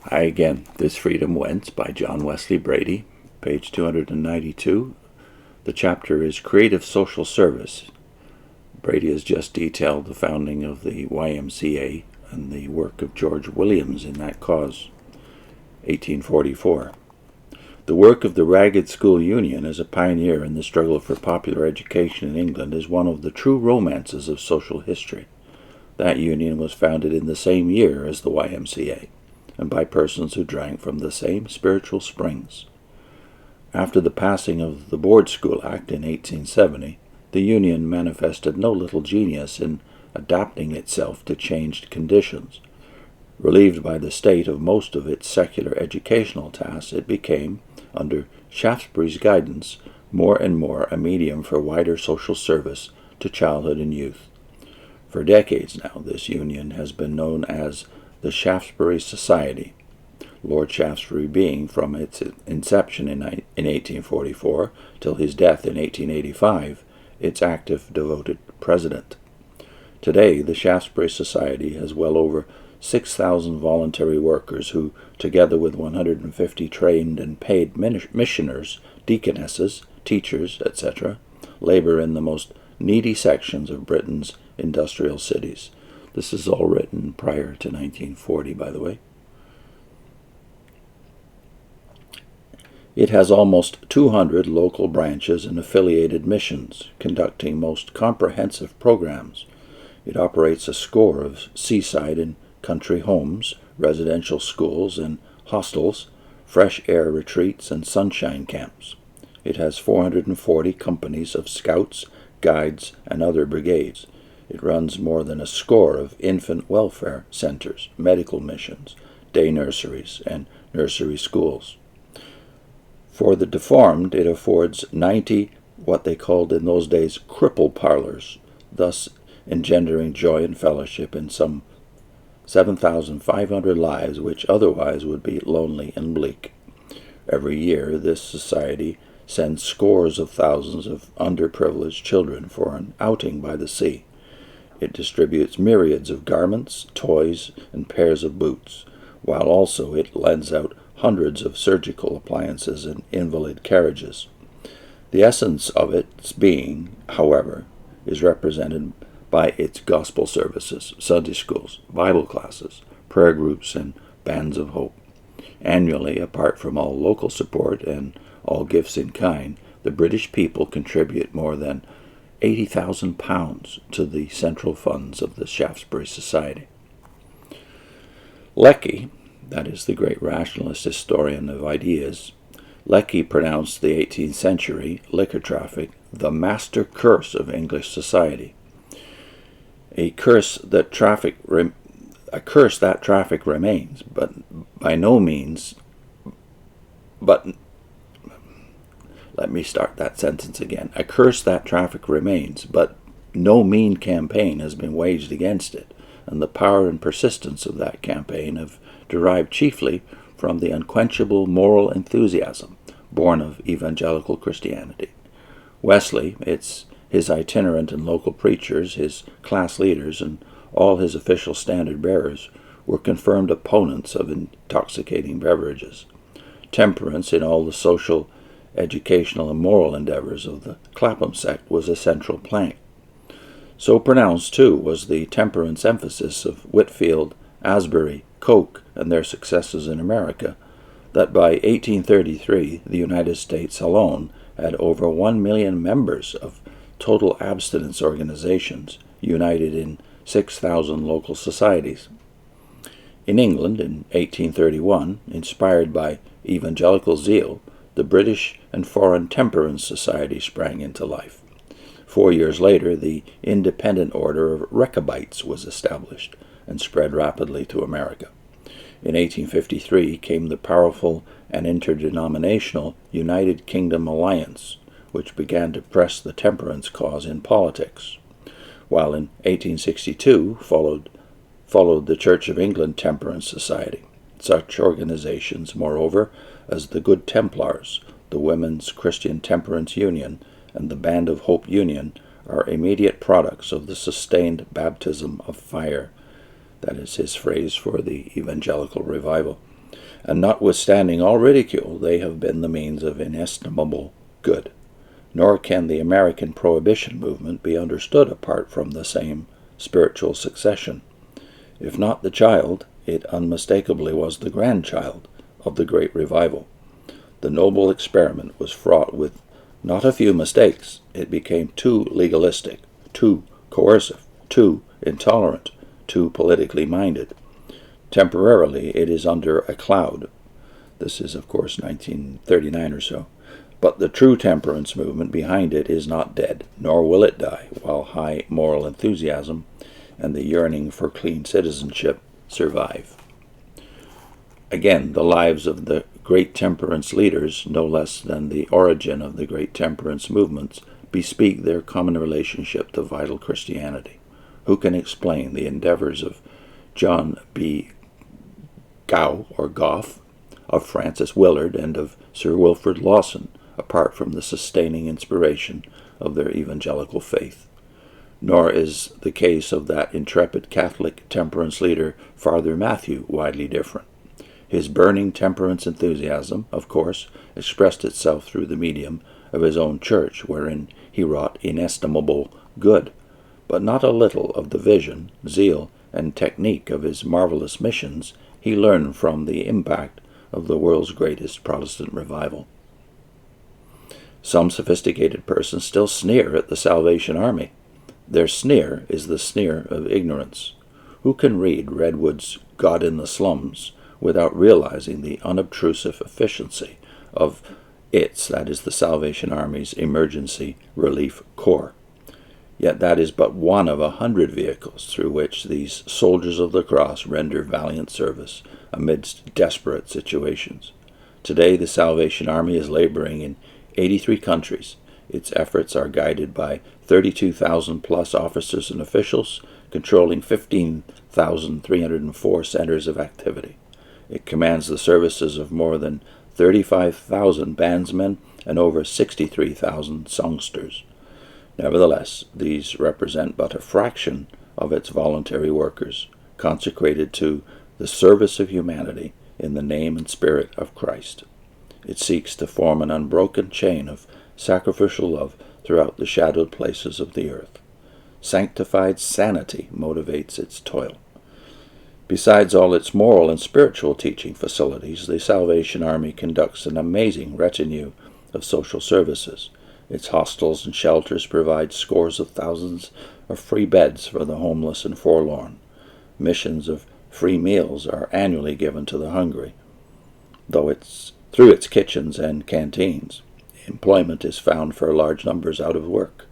Hi again. This Freedom Whence by John Wesley Bready, page 292. The chapter is Creative Social Service. Bready has just detailed the founding of the YMCA and the work of George Williams in that cause, 1844. The work of the Ragged School Union as a pioneer in the struggle for popular education in England is one of the true romances of social history. That union was founded in the same year as the YMCA, and by persons who drank from the same spiritual springs. After the passing of the Board School Act in 1870, the Union manifested no little genius in adapting itself to changed conditions. Relieved by the state of most of its secular educational tasks, it became, under Shaftesbury's guidance, more and more a medium for wider social service to childhood and youth. For decades now, this union has been known as the Shaftesbury Society, Lord Shaftesbury being, from its inception in 1844 till his death in 1885, its active, devoted president. Today, the Shaftesbury Society has well over 6,000 voluntary workers who, together with 150 trained and paid missioners, deaconesses, teachers, etc., labor in the most needy sections of Britain's industrial cities. This is all written prior to 1940, by the way. It has almost 200 local branches and affiliated missions, conducting most comprehensive programs. It operates a score of seaside and country homes, residential schools and hostels, fresh air retreats, and sunshine camps. It has 440 companies of scouts, guides, and other brigades. It runs more than a score of infant welfare centers, medical missions, day nurseries, and nursery schools. For the deformed, it affords 90 what they called in those days cripple parlors, thus engendering joy and fellowship in some 7,500 lives which otherwise would be lonely and bleak. Every year this society sends scores of thousands of underprivileged children for an outing by the sea. It distributes myriads of garments, toys, and pairs of boots, while also it lends out hundreds of surgical appliances and invalid carriages. The essence of its being, however, is represented by its gospel services, Sunday schools, Bible classes, prayer groups, and bands of hope. Annually, apart from all local support and all gifts in kind, the British people contribute more than £80,000 to the central funds of the Shaftesbury Society. Lecky, that is the great rationalist historian of ideas, Lecky pronounced the 18th century liquor traffic the master curse of English society. A curse that traffic remains, but by no means. But let me start that sentence again. A curse that traffic remains, but no mean campaign has been waged against it, and the power and persistence of that campaign have derived chiefly from the unquenchable moral enthusiasm born of evangelical Christianity. Wesley, his itinerant and local preachers, his class leaders, and all his official standard bearers were confirmed opponents of intoxicating beverages. Temperance in all the social, educational, and moral endeavors of the Clapham sect was a central plank. So pronounced, too, was the temperance emphasis of Whitefield, Asbury, Koch, and their successors in America, that by 1833 the United States alone had over 1 million members of total abstinence organizations united in 6,000 local societies. In England, in 1831, inspired by evangelical zeal, the British and Foreign Temperance Society sprang into life. 4 years later, the Independent Order of Rechabites was established and spread rapidly to America. In 1853 came the powerful and interdenominational United Kingdom Alliance, which began to press the temperance cause in politics, while in 1862 followed the Church of England Temperance Society. Such organizations, moreover, as the Good Templars, the Women's Christian Temperance Union, and the Band of Hope Union are immediate products of the sustained baptism of fire. That is his phrase for the evangelical revival. And notwithstanding all ridicule, they have been the means of inestimable good. Nor can the American Prohibition movement be understood apart from the same spiritual succession. If not the child, it unmistakably was the grandchild of the Great Revival. The noble experiment was fraught with not a few mistakes. It became too legalistic, too coercive, too intolerant, too politically minded. Temporarily, it is under a cloud. This is, of course, 1939 or so. But the true temperance movement behind it is not dead, nor will it die, while high moral enthusiasm and the yearning for clean citizenship survive. Again, the lives of the great temperance leaders, no less than the origin of the great temperance movements, bespeak their common relationship to vital Christianity. Who can explain the endeavors of John B. Gough, of Francis Willard, and of Sir Wilfrid Lawson, apart from the sustaining inspiration of their evangelical faith? Nor is the case of that intrepid Catholic temperance leader, Father Matthew, widely different. His burning temperance enthusiasm, of course, expressed itself through the medium of his own church, wherein he wrought inestimable good, but not a little of the vision, zeal, and technique of his marvelous missions he learned from the impact of the world's greatest Protestant revival. Some sophisticated persons still sneer at the Salvation Army. Their sneer is the sneer of ignorance. Who can read Redwood's God in the Slums without realizing the unobtrusive efficiency of its, that is the Salvation Army's, Emergency Relief Corps? Yet that is but one of 100 vehicles through which these soldiers of the cross render valiant service amidst desperate situations. Today the Salvation Army is laboring in 83 countries. Its efforts are guided by 32,000 plus officers and officials, controlling 15,304 centers of activity. It commands the services of more than 35,000 bandsmen and over 63,000 songsters. Nevertheless, these represent but a fraction of its voluntary workers, consecrated to the service of humanity in the name and spirit of Christ. It seeks to form an unbroken chain of sacrificial love throughout the shadowed places of the earth. Sanctified sanity motivates its toil. Besides all its moral and spiritual teaching facilities, the Salvation Army conducts an amazing retinue of social services. Its hostels and shelters provide scores of thousands of free beds for the homeless and forlorn. Missions of free meals are annually given to the hungry, though through its kitchens and canteens. Employment is found for large numbers out of work.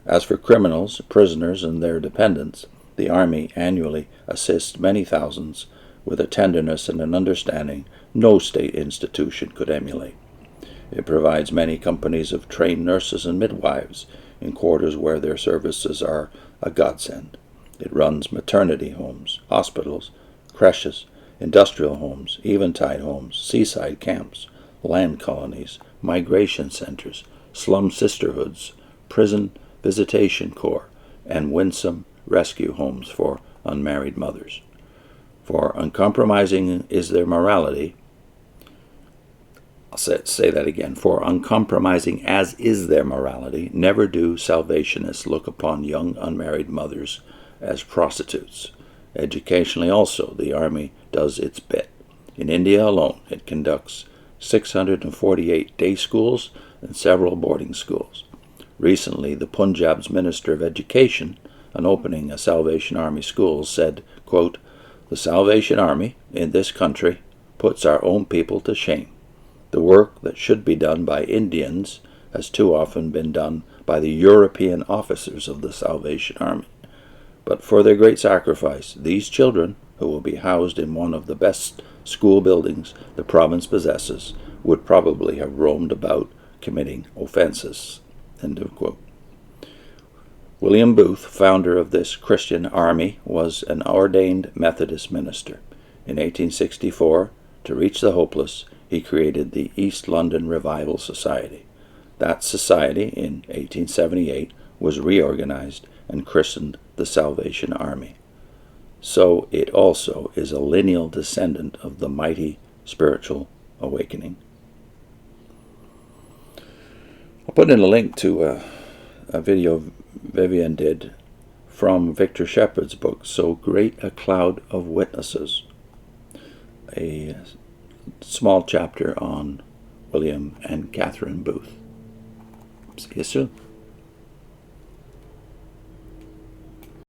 As for criminals, prisoners, and their dependents, the Army annually assists many thousands with a tenderness and an understanding no state institution could emulate. It provides many companies of trained nurses and midwives in quarters where their services are a godsend. It runs maternity homes, hospitals, creches, industrial homes, eventide homes, seaside camps, land colonies, migration centers, slum sisterhoods, prison visitation corps, and winsome rescue homes for unmarried mothers. For uncompromising is their morality, I'll say that again. For uncompromising as is their morality, never do Salvationists look upon young unmarried mothers as prostitutes. Educationally also, the Army does its bit. In India alone, it conducts 648 day schools and several boarding schools. Recently, the Punjab's Minister of Education, on opening a Salvation Army school, said, quote, "The Salvation Army in this country puts our own people to shame. The work that should be done by Indians has too often been done by the European officers of the Salvation Army. But for their great sacrifice, these children, who will be housed in one of the best school buildings the province possesses, would probably have roamed about committing offenses." End of quote. William Booth, founder of this Christian army, was an ordained Methodist minister. In 1864, to reach the hopeless, he created the East London Revival Society. That society, in 1878, was reorganized and christened the Salvation Army. So it also is a lineal descendant of the mighty spiritual awakening. I'll put in a link to a video Vivian did from Victor Shepard's book, So Great a Cloud of Witnesses, a small chapter on William and Catherine Booth. See you soon.